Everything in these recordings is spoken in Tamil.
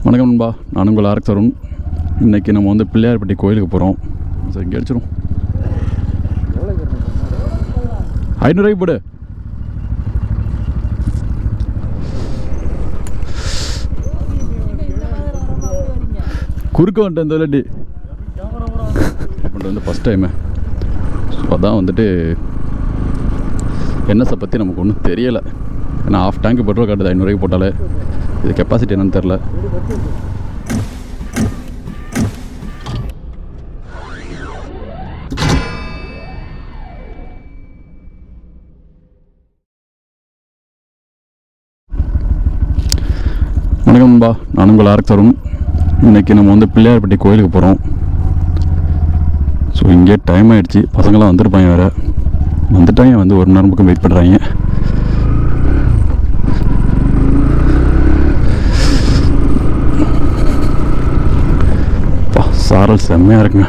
வணக்கம் நண்பா, நான் உங்கள் ஆர்எக்ஸ் அருண். இன்றைக்கி நம்ம வந்து பிள்ளையார்பட்டி கோயிலுக்கு போகிறோம். சரி, இங்கே அடிச்சிடும் 500 போடு. குறுக்க வந்துட்டேன் இந்த விளையாட்டி வந்து ஃபஸ்ட் டைமு. ஸோ அதான் வந்துட்டு என்எஸ்ஸை பற்றி நமக்கு ஒன்றும் தெரியலை. ஏன்னா ஆஃப் டேங்க் பெட்ரோல் காட்டுது 500 போட்டாலே. இது கெப்பாசிட்டி என்னன்னு தெரில. வணக்கம் நண்பா, நான் உங்கள் ஆர்எக்ஸ் அருண். இன்றைக்கி நம்ம வந்து பிள்ளையார்பட்டி கோயிலுக்கு போகிறோம். ஸோ இங்கே டைம் ஆகிடுச்சு. பசங்களாம் வந்துருப்பாங்க, வேறு வந்துட்டாங்க. வந்து ஒரு நேரம் பக்கம் வெயிட் பண்ணுறாங்க. சாரல் செம்மையாக இருக்குங்க.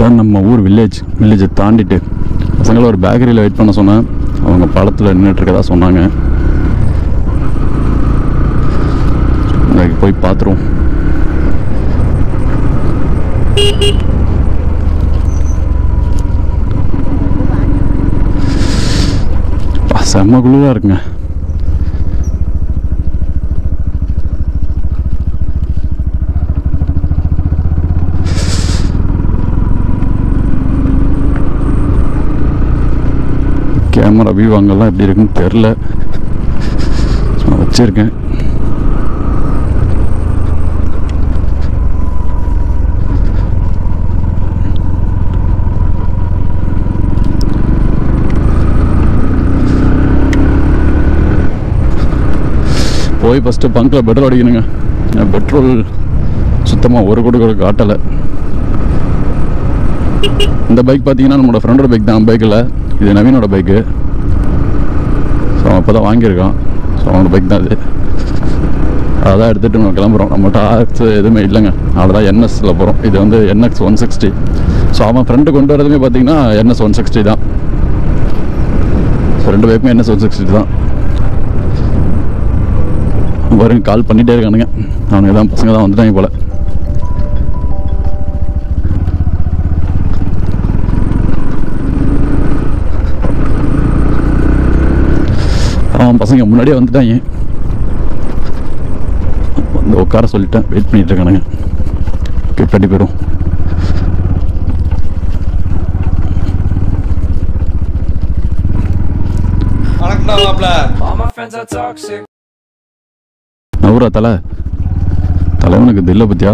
தான் நம்ம ஊர் வில்லேஜை தாண்டிட்டு பசங்களை ஒரு பேக்கரியில் வெயிட் பண்ண சொன்னேன். அவங்க பாலத்தில் நின்றுட்டுருக்கதா சொன்னாங்க. போய் பார்த்துருவோம். செம்ம குளிராக இருக்குங்க. கேமரா வியூ அங்கெல்லாம் எப்படி இருக்குன்னு தெரில. நான் வச்சுருக்கேன். போய் ஃபஸ்ட்டு பங்கில் பெட்ரோல் அடிக்கணுங்க. பெட்ரோல் சுத்தமாக ஒரு கூட காட்டலை. இந்த பைக் பார்த்தீங்கன்னா நம்மளோட ஃப்ரெண்டோட பைக் தான். பைக்கில் இது நவீனோட பைக்கு. ஸோ அவன் இப்போ தான் வாங்கியிருக்கான். ஸோ அவனோட பைக் தான் இது. அதான் எடுத்துகிட்டு நம்ம கிளம்புறோம். நம்மகிட்ட ஆர்எக்ஸ் எதுவுமே இல்லைங்க. அவ்வளோதான் என்எஸ்ல போகிறோம். இது வந்து NX 160. ஸோ அவன் ஃப்ரெண்டு கொண்டு வரதுமே பார்த்தீங்கன்னா NS 160 தான். ஸோ ரெண்டு பைக்குமே NS 160 தான். வரும் கால் பண்ணிகிட்டே இருக்கானுங்க. அவனுக்கு தான் பசங்க தான் வந்துட்டாங்க போல். அவன் பசங்க முன்னாடியே வந்துட்டாங்க. வந்து உட்கார சொல்லிட்டேன். வெயிட் பண்ணிகிட்டு இருக்கானுங்க. கட்டி போயிடும். நவுரா தலைவனுக்கு தில்லை பத்தியா?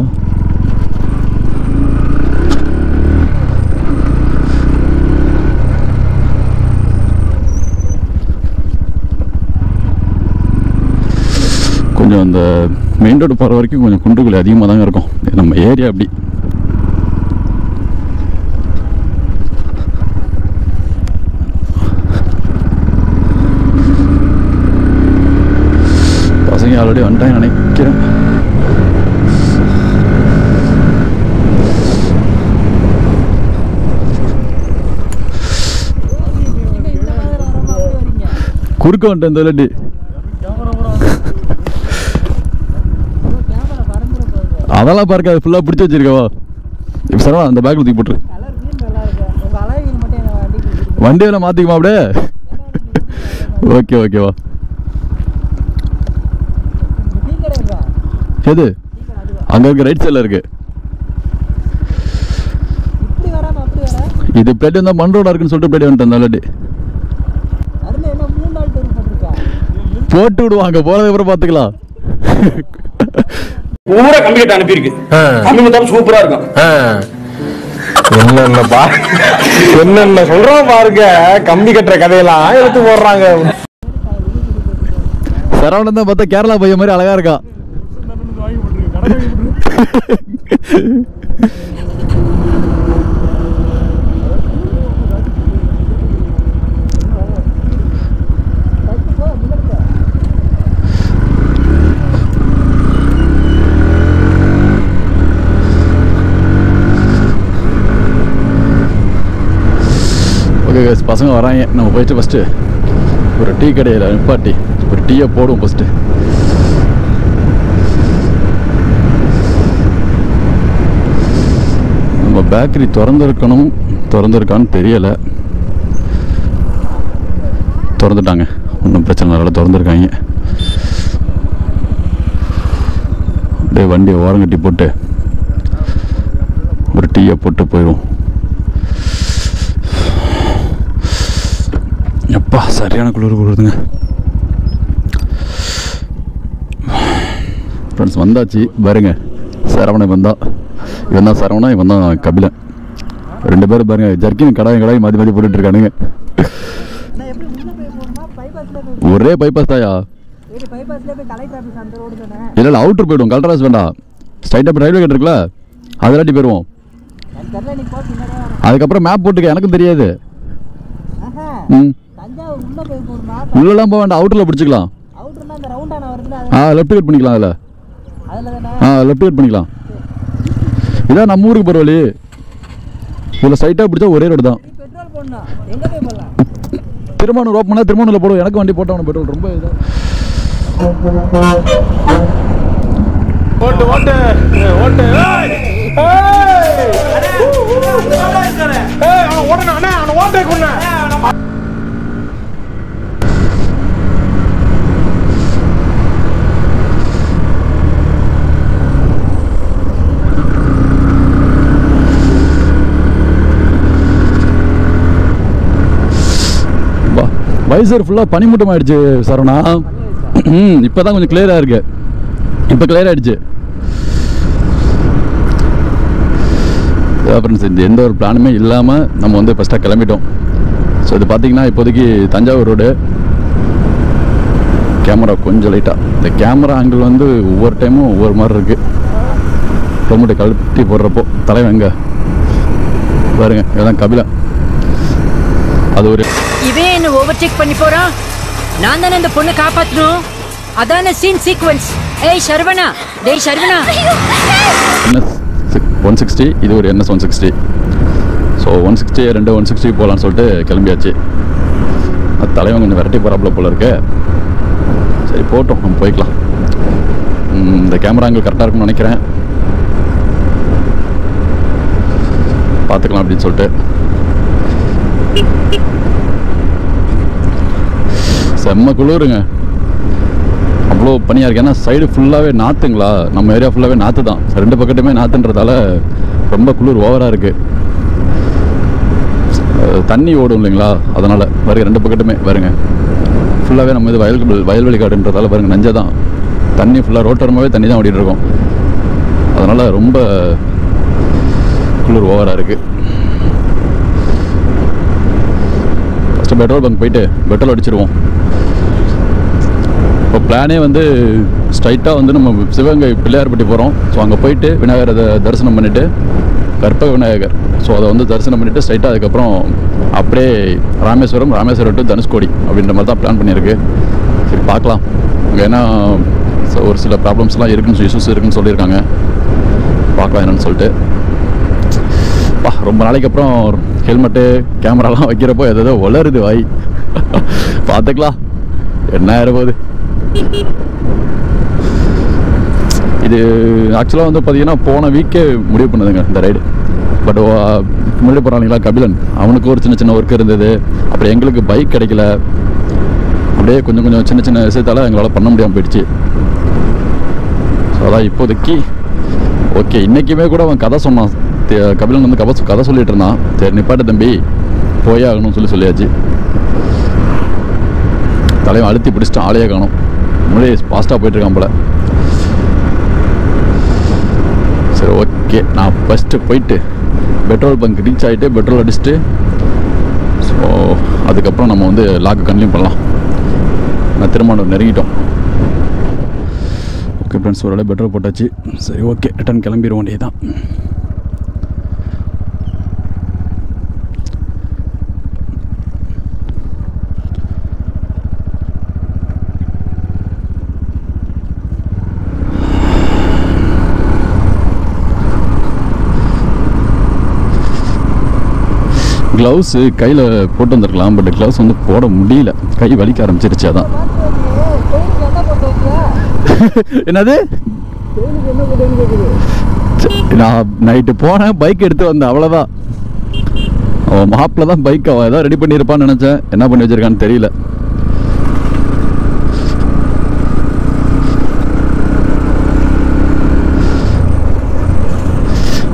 கொஞ்சம் அந்த மெயின் ரோடு போகிற வரைக்கும் கொஞ்சம் குண்டுக்குள்ளே அதிகமாக தாங்க இருக்கும். நம்ம ஏரியா அப்படி. பசங்க ஆல்ரெடி வந்துட்டாங்க நினைக்கிறேன். குறுக்க வந்துட்டேன் இந்த விளையாட்டி. அதெல்லாம் பார்க்க அது ஃபுல்லாக பிடிச்சி வச்சிருக்கவா? இப்போ சரவா அந்த பேக்கில் தூக்கி போட்டுரு. வண்டியெல்லாம் மாற்றிக்குமா அப்படியே? ஓகே ஓகேவா. எது அங்கே இருக்க ரைட் சைடில் இருக்கு. இது பிளேட் வந்தால் மண் ரோடாக இருக்குன்னு சொல்லிட்டு பிளேட் வந்துட்டேன். நல்லடி போட்டு விடுவாங்க. போனதுக்கு அப்புறம் பார்த்துக்கலாம். பூரா கம்பி கட்ட அனுப்பியிருக்கு. கம்பி கட்டாலும் சூப்பரா இருக்கும். என்னென்ன சொல்றோம் பாருங்க. கம்பி கட்டுற கதையெல்லாம் எடுத்து போடுறாங்க. சரவணன் தான் பார்த்தா கேரளா பையன் மாதிரி அழகா இருக்கா. ஓகே பசங்க வராங்க, நம்ம போயிட்டு ஃபஸ்ட்டு ஒரு டீ கடையில் நிப்பாட்டி ஒரு டீயை போடுவோம் ஃபஸ்ட்டு. நம்ம பேக்கரி திறந்துருக்கான்னு தெரியலை. திறந்துட்டாங்க, ஒன்றும் பிரச்சனை இல்லை, திறந்துருக்காங்க. அப்படியே வண்டியை ஓரங்கட்டி போட்டு ஒரு டீயை போட்டு போயிடுவோம். எப்பா சரியான குளிர் கொடுக்குதுங்க ஃப்ரெண்ட்ஸ். வந்தாச்சு பாருங்க, சரவணன் இவன் தான் சரவணா, இவன் தான் கபிலன். 2 பேரும் பாருங்க ஜர்க்கின் கடாய் மாற்றி போட்டுட்டு இருக்கானுங்க. ஒரே பைபாஸ் தாயா? இல்லை அவுட்டர் போயிடுவோம், கலெக்டர் வேண்டாம், ஸ்ட்ரைட்டாக ரயில்வே கேட் இருக்குல்ல அதெல்லாட்டி போயிடுவோம். அதுக்கப்புறம் மேப் போட்டுக்க, எனக்கும் தெரியாது. உள்ளெல்லாம் போக வேண்டாம், அவுட்டரில் பிடிச்சிக்கலாம். லெஃப்ட் கட் பண்ணிக்கலாம், அதில் லெஃப்ட் கட் பண்ணிக்கலாம். இதான் நம்ம ஊருக்கு போகிற வழி. இதில் ஸ்ட்ரைட்டாக பிடிச்சா ஒரே ரோடு தான். திருமணம் ஓப்பன் பண்ணால் திருமணத்தில் போடுவோம். எனக்கு வண்டி போட்டவன பெட்ரோல் ரொம்ப இதாக ஓட்டு ஓட்டு ஓட்டு வைசர் ஃபுல்லாக பனிமூட்டம் ஆயிடுச்சு சரவணா. இப்போ தான் கொஞ்சம் கிளியராக இருக்கு. இப்போ கிளியர் ஆகிடுச்சு. ஃப்ரெண்ட்ஸ், இந்த எந்த ஒரு பிளானுமே இல்லாமல் நம்ம வந்து ஃபஸ்ட்டாக கிளம்பிட்டோம். ஸோ இது பார்த்தீங்கன்னா இப்போதைக்கு தஞ்சாவூர் ரோடு. கேமரா கொஞ்சம் லைட்டாக, இந்த கேமரா ஆங்கிள் வந்து ஒவ்வொரு டைமும் ஒவ்வொரு மாதிரி இருக்குது. ரொம்ப கழட்டி போடுறப்போ தலைவன் எங்கே பாருங்க, இதுதான் கபிலா. அது ஒரு இவன் என்ன ஓவர்டேக் பண்ணி போறான். நான் தானே இந்த பொண்ணை காப்பாற்றணும். அதான சீன் சீக்வென்ஸ். ஏய் சரவணா, டேய் சரவணா. NS 160, இது ஒரு NS 160. ஸோ 160 160 போகலான்னு சொல்லிட்டு கிளம்பியாச்சு. அது தலைவன் கொஞ்சம் விரட்டி போகிறாப்புல போல இருக்கு. சரி போட்டோம், நம்ம போய்க்கலாம். இந்த கேமரா ஆங்கிள் கரெக்டாக இருக்குன்னு நினைக்கிறேன். பார்த்துக்கலாம் அப்படின்னு சொல்லிட்டு. செம்ம குளிருங்க, அவ்வளோ பனியாக இருக்குது. ஏன்னா சைடு ஃபுல்லாகவே நாற்றுங்களா, நம்ம ஏரியா ஃபுல்லாகவே நாற்று தான். 2 பக்கத்துமே நாற்றுன்றதால ரொம்ப குளிர் ஓவராக இருக்குது. தண்ணி ஓடும் இல்லைங்களா, அதனால் பாருங்க 2 பக்கத்துமே பாருங்க ஃபுல்லாகவே நம்ம இது வயல்வெளி காடுன்றதால பாருங்க நஞ்சை தான். தண்ணி ஃபுல்லாக ரோட்டோரமாகவே தண்ணி தான் ஓடிட்டு இருக்கோம். அதனால் ரொம்ப குளிர் ஓவராக இருக்குது. ஃபஸ்ட்டு பெட்ரோல் பங்க் போயிட்டு பெட்ரோல் அடிச்சிடுவோம். இப்போ பிளானே வந்து ஸ்ட்ரைட்டாக வந்து நம்ம சிவகங்கை பிள்ளையார்பட்டி போகிறோம். ஸோ அங்கே போயிட்டு விநாயகரை தரிசனம் பண்ணிவிட்டு, கற்பக விநாயகர், ஸோ அதை வந்து தரிசனம் பண்ணிவிட்டு ஸ்ட்ரைட்டாக அதுக்கப்புறம் அப்படியே ராமேஸ்வரம் டு தனுஷ்கோடி அப்படின்ற மாதிரி தான் பிளான் பண்ணியிருக்கு. சரி பார்க்கலாம். அங்கே ஏன்னா ஒரு சில ப்ராப்ளம்ஸ்லாம் இருக்குன்னு, இஷ்யூஸ் இருக்குன்னு சொல்லியிருக்காங்க. பார்க்கலாம் என்னன்னு சொல்லிட்டு. ரொம்ப நாளைக்கு அப்புறம் ஹெல்மெட்டு கேமராலாம் வைக்கிறப்போ எதோ வளருது வாய். பார்த்துக்கலாம் என்ன ஆயிரப்போகுது. இது ஆக்சுவலாக வந்து பார்த்தீங்கன்னா போன வீக்கே முடிவு பண்ணுதுங்க இந்த ரைடு. பட் முன்னாடி போகிறாங்களா கபிலன், அவனுக்கு ஒரு சின்ன ஒர்க் இருந்தது. அப்புறம் எங்களுக்கு பைக் கிடைக்கல. அப்படியே கொஞ்சம் சின்ன விஷயத்தால் எங்களால் பண்ண முடியாமல் போயிடுச்சு. ஸோ அதான் இப்போதைக்கு ஓகே. இன்றைக்குமே கூட அவன் கதை சொன்னான், கபிலன் வந்து கதை சொல்லிட்டு இருந்தான். சரி நிப்பாட்டு தம்பி, போயே ஆகணும்னு சொல்லியாச்சு. தலைவன் அழுத்தி பிடிச்சிட்டான், ஆளையே காணும். முன்னாடி ஃபாஸ்ட்டாக போயிட்டுருக்கான் போல. சரி ஓகே, நான் ஃபஸ்ட்டு போயிட்டு பெட்ரோல் பங்க் ரீச் ஆகிட்டு பெட்ரோல் அடிச்சுட்டு, ஸோ அதுக்கப்புறம் நம்ம வந்து லாக்கு கன்டினியூ பண்ணலாம். நான் திருமணம் நெருங்கிட்டோம். ஓகே ஃப்ரெண்ட்ஸ், ஒரு பெட்ரோல் போட்டாச்சு. சரி ஓகே, ரிட்டர்ன் கிளம்பிடுவோம் வேண்டியது தான். க்ளவுஸு கையில் போட்டு வந்துருக்கலாம், பட் க்ளவுஸ் வந்து போட முடியல, கை வலிக்க ஆரம்பிச்சிருச்சு. அதான் என்னது நான் நைட்டு போனேன், பைக் எடுத்து வந்தேன், அவ்வளோதான். அவன் மாப்பிள்ள தான் பைக் அவன் ஏதாவது ரெடி பண்ணியிருப்பான்னு நினச்சேன், என்ன பண்ணி வச்சிருக்கான்னு தெரியல.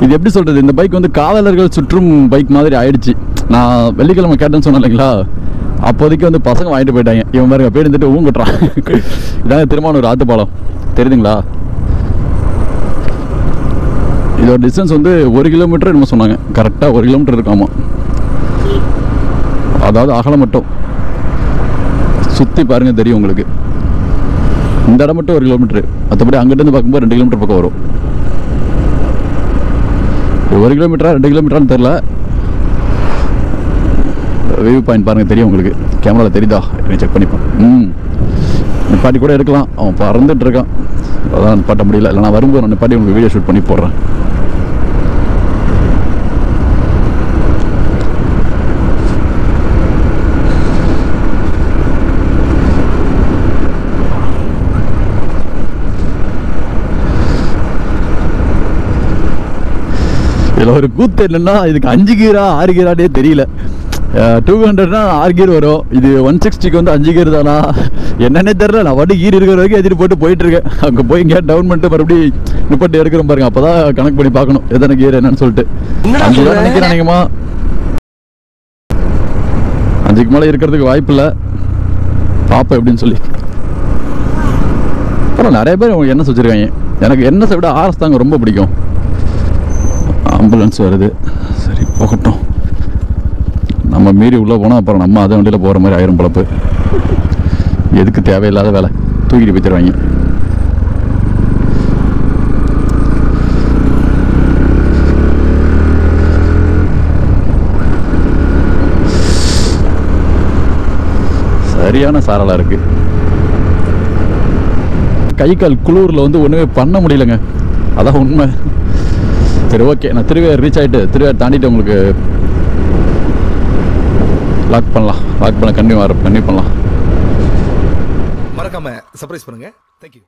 இது எப்படி சொல்கிறது, இந்த பைக் வந்து காதலர்கள் சுற்றும் பைக் மாதிரி ஆயிடுச்சு. நான் வெள்ளிக்கிழமை கேட்டேன்னு சொன்னேன் இல்லைங்களா, அப்போதைக்கு வந்து பசங்க வாங்கிட்டு போயிட்டாங்க. இவன் பாருங்க பேர் இருந்துட்டு ஊங்கட்டுறான். இதாங்க திருமானூர் ஆத்துப்பாலம் தெரியுதுங்களா? இதோட டிஸ்டன்ஸ் வந்து 1 கிலோமீட்டர் என்னமோ சொன்னாங்க, கரெக்டாக 1 கிலோமீட்டர் இருக்காமா. அதாவது அகலம் மட்டும் சுற்றி பாருங்க தெரியும் உங்களுக்கு. இந்த இடம் மட்டும் 1 கிலோமீட்டர், மற்றபடி அங்கிட்டிருந்து பார்க்கும்போது 2 கிலோமீட்டர் பக்கம் வரும். 1 கிலோமீட்டரா 2 கிலோமீட்டரான்னு தெரில. வியூ பாயிண்ட் பாருங்க தெரியும் உங்களுக்கு, கேமராவில் தெரியுதா செக் பண்ணிப்போம். நிப்பாட்டி கூட எடுக்கலாம், அவன் பறந்துட்டு இருக்கான், அதான் நிப்பாட்ட முடியல. இல்லை நான் வரும்போது நான் நிப்பாட்டி உங்களுக்கு வீடியோ ஷூட் பண்ணி போடுறேன். இதில் ஒரு கூத்து என்னன்னா, இதுக்கு 5 கீரா 6 கீரானே தெரியல. 200னா 6 கீர் வரும், இது 160க்கு வந்து 5 கீர் தானா என்னன்னே தெரியல. நான் வண்டி கீர் இருக்கிற வரைக்கும் எதிர்த்து போட்டு போயிட்டுருக்கேன். அங்கே போய் இங்கே டவுன் பண்ணிட்டு மறுபடியும் நிப்பாட்டி எடுக்கிறோம் பாருங்க, அப்போ தான் கணக்கு பண்ணி பார்க்கணும் எத்தனை கீர் என்னன்னு சொல்லிட்டு. 5 தான் நினைக்கிறேன் நினைக்குமா, 5க்கு மேலே இருக்கிறதுக்கு வாய்ப்பு இல்லை, பார்ப்போம் எப்படின்னு சொல்லி. அப்புறம் நிறைய பேர் என்எஸ் வச்சுருக்காங்க. எனக்கு என்எஸை விட ஆர்எஸ் தாங்க ரொம்ப பிடிக்கும். ஆம்புலன்ஸ் வருது, சரி போகட்டும். நம்ம மீறி உள்ளே போனால் அப்புறம் நம்ம அதே வண்டியில் போகிற மாதிரி ஆயிரம் பொழப்பு. எதுக்கு தேவையில்லாத வேலை, தூக்கிட்டு போய் தருவாங்க. சரியான சாரலாக இருக்குது. கை கால் குளூரில் வந்து ஒன்றுமே பண்ண முடியலங்க, அதான் உண்மை. சரி ஓகே, நான் திருவையார் ரீச் ஆகிட்டு திருவையார் தாண்டிட்டு உங்களுக்கு லாக் பண்ண கண்டினியூ பண்ணலாம். மறக்காம சர்ப்ரைஸ் பண்ணுங்க. தேங்க்யூ.